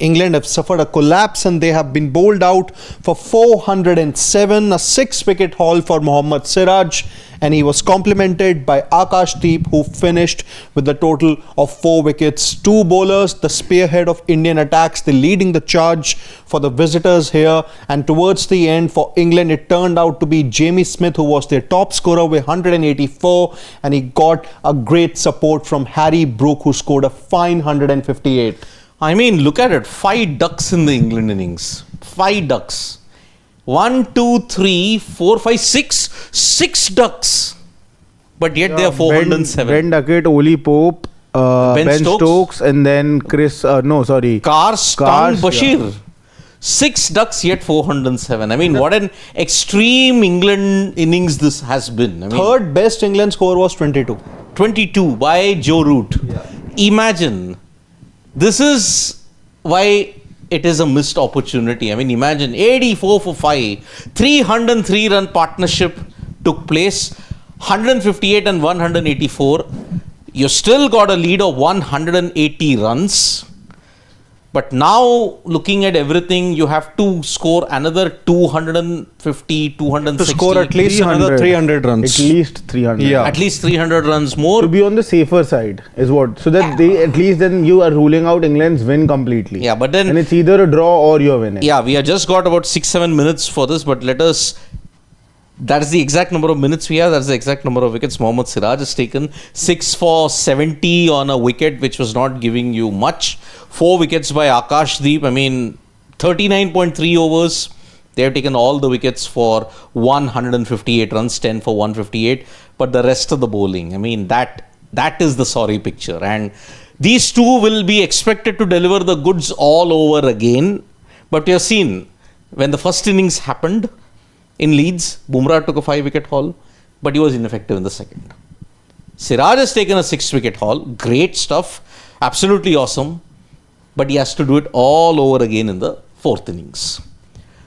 England have suffered a collapse and they have been bowled out for 407, a 6-wicket haul for Mohammed Siraj, and he was complemented by AajTak, who finished with a total of 4 wickets. 2 bowlers, the spearhead of Indian attacks, they leading the charge for the visitors here, and towards the end for England it turned out to be Jamie Smith who was their top scorer with 184, and he got a great support from Harry Brook, who scored a fine 158. I mean, look at it. 5 ducks in the England innings. 5 ducks. 1, 2, 3, 4, 5, 6. 6 ducks. But yet they are 407. Ben Duckett, Oli Pope, Ben Stokes, and then Shoaib Bashir. Yeah. 6 ducks, yet 407. I mean, what an extreme England innings this has been. I mean, third best England score was 22. 22 by Joe Root. Yeah. Imagine. This is why it is a missed opportunity. I mean, imagine 84 for 5, 303 run partnership took place, 158 and 184. You still got a lead of 180 runs. But now, looking at everything, you have to score another 250, 260. To score at least another 300 runs. At least 300. Yeah. At least 300 runs more. To be on the safer side is what. So that they, at least then you are ruling out England's win completely. Yeah, but then... And it's either a draw or you're winning. Yeah, we have just got about 6-7 minutes for this, but let us... That is the exact number of minutes we have. That's the exact number of wickets. Mohammed Siraj has taken 6 for 70 on a wicket which was not giving you much. 4 wickets by AajTak. I mean, 39.3 overs. They have taken all the wickets for 158 runs, 10 for 158. But the rest of the bowling, I mean, that is the sorry picture. And these two will be expected to deliver the goods all over again. But you have seen, when the first innings happened, in Leeds, Bumrah took a 5-wicket haul, but he was ineffective in the second. Siraj has taken a 6-wicket haul. Great stuff. Absolutely awesome. But he has to do it all over again in the 4th innings.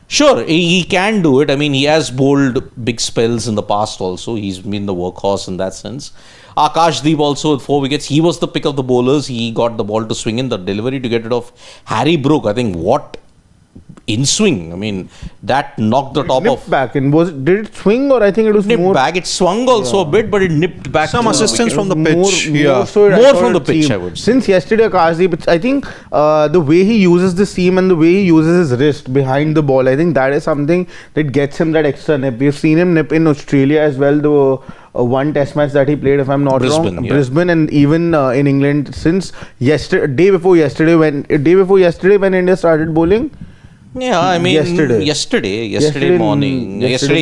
Sure, he can do it. I mean, he has bowled big spells in the past also. He's been the workhorse in that sense. AajTak also with 4 wickets. He was the pick of the bowlers. He got the ball to swing in. The delivery to get rid of Harry Brook. I think what... in swing, I mean, that knocked the top off. Back and did it swing, or I think it was nipped more back. It swung also a bit, but it nipped back. Some assistance from the pitch. More from the pitch, I would say. Since yesterday, AajTak, I think the way he uses the seam and the way he uses his wrist behind the ball, I think that is something that gets him that extra nip. We've seen him nip in Australia as well. The one test match that he played, if I'm not wrong, Brisbane, and even in England since day before yesterday when India started bowling. Yeah, I mean, yesterday morning, yesterday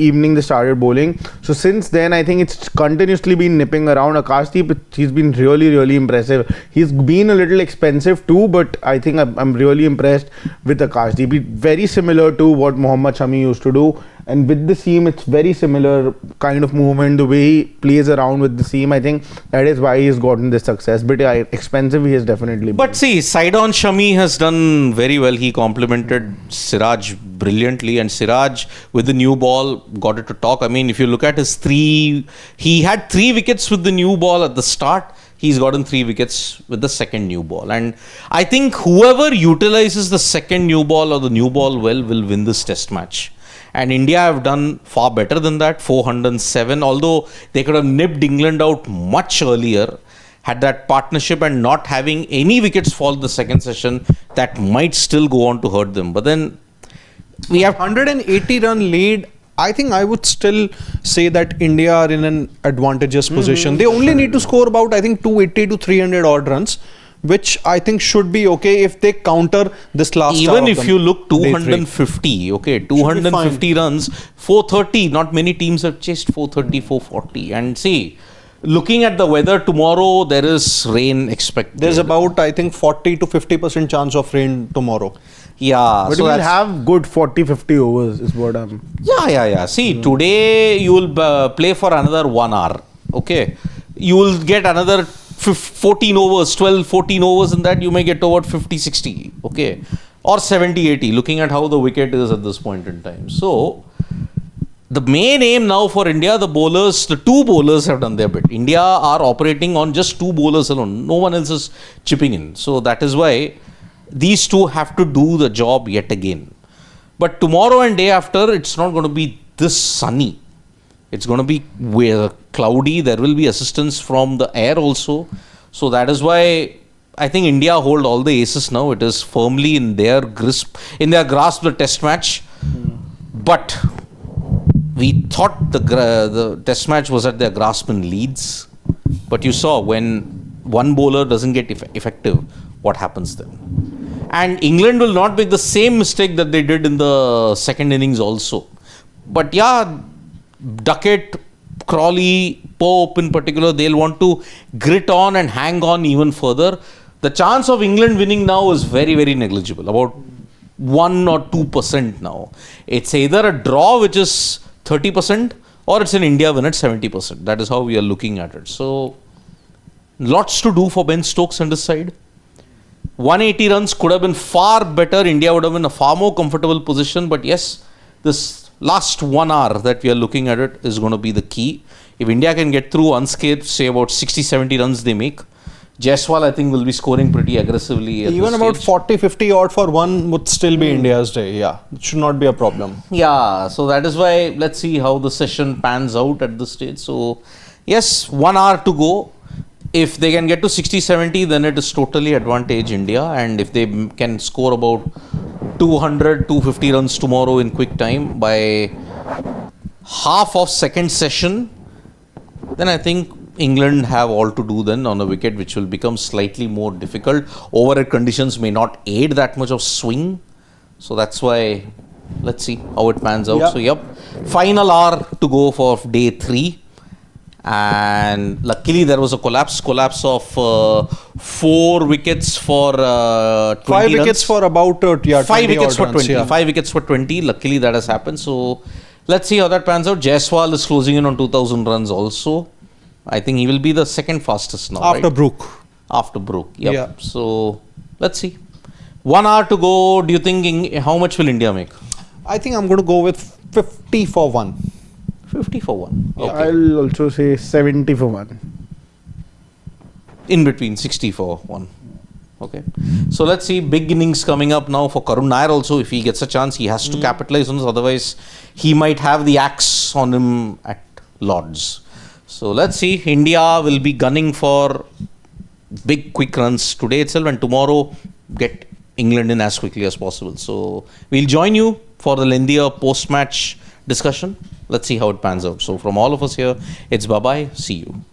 evening they started bowling. So since then, I think it's continuously been nipping around. AajTak, he's been really, really impressive. He's been a little expensive too, but I think I'm really impressed with AajTak. Very similar to what Mohammad Shami used to do. And with the seam, it's very similar kind of movement. The way he plays around with the seam, I think that is why he's gotten this success. But expensive, he has definitely been. But see, side on Shami has done very well. He complemented Siraj brilliantly. And Siraj, with the new ball, got it to talk. I mean, if you look at his he had 3 wickets with the new ball at the start. He's gotten 3 wickets with the second new ball. And I think whoever utilizes the second new ball or the new ball well will win this test match. And India have done far better than that, 407. Although they could have nipped England out much earlier, had that partnership and not having any wickets fall the second session, that might still go on to hurt them. But then we have 180 run lead. I think I would still say that India are in an advantageous position. They only need to score about, I think, 280 to 300 odd runs, which I think should be okay if they counter this last. Even if you look 250, 250 runs, 430. Not many teams have chased 430, 440. And see, looking at the weather tomorrow, there is rain expected. There's about, I think, 40 to 50% chance of rain tomorrow. Yeah. But so we'll have good 40-50 overs is what I'm... Yeah. See, today you will play for another 1 hour. Okay. You will get another 14 overs, 14 overs in that. You may get about 50-60. Okay. Or 70-80, looking at how the wicket is at this point in time. So, the main aim now for India, the 2 bowlers have done their bit. India are operating on just 2 bowlers alone. No one else is chipping in. So, that is why these two have to do the job yet again. But tomorrow and day after, it's not going to be this sunny. It's going to be cloudy. There will be assistance from the air also. So that is why I think India hold all the aces now. It is firmly in their grasp, the test match. But we thought the test match was at their grasp in Leeds. But you saw when one bowler doesn't get effective, what happens then? And England will not make the same mistake that they did in the second innings also. But yeah, Duckett, Crawley, Pope in particular, they'll want to grit on and hang on even further. The chance of England winning now is very, very negligible, about 1 or 2% now. It's either a draw, which is 30%, or it's an India win at 70%. That is how we are looking at it. So, lots to do for Ben Stokes and his side. 180 runs could have been far better. India would have been in a far more comfortable position. But yes, this last 1 hour that we are looking at it is going to be the key. If India can get through unscathed, say about 60-70 runs they make, Jaiswal I think will be scoring pretty aggressively. Even about 40-50 odd for one would still be India's day. Yeah, it should not be a problem. Yeah, so that is why let's see how the session pans out at this stage. So yes, 1 hour to go. If they can get to 60-70, then it is totally advantage India. And if they can score about 200-250 runs tomorrow in quick time by half of second session, then I think England have all to do then on a wicket which will become slightly more difficult. Overhead conditions may not aid that much of swing. So that's why let's see how it pans out. Yeah. So final hour to go for day 3. And luckily there was a collapse of 4 wickets for 20 5 wickets runs. for about 5 wickets for 20. Yeah. 5 wickets for 20. Luckily that has happened. So let's see how that pans out. Jaiswal is closing in on 2,000 runs also. I think he will be the second fastest now. After right? Brook. After Brook. Yep. Yeah. So let's see. 1 hour to go. Do you think how much will India make? I think I'm going to go with 50 for 1. 50 for 1. Okay. I'll also say 70 for 1. In between 60 for 1. Okay. So let's see. Big innings coming up now for Karun Nair also. If he gets a chance, he has to capitalize on this. Otherwise, he might have the axe on him at Lords. So let's see. India will be gunning for big quick runs today itself, and tomorrow get England in as quickly as possible. So we'll join you for the lengthier post-match discussion. Let's see how it pans out. So from all of us here, it's bye-bye. See you.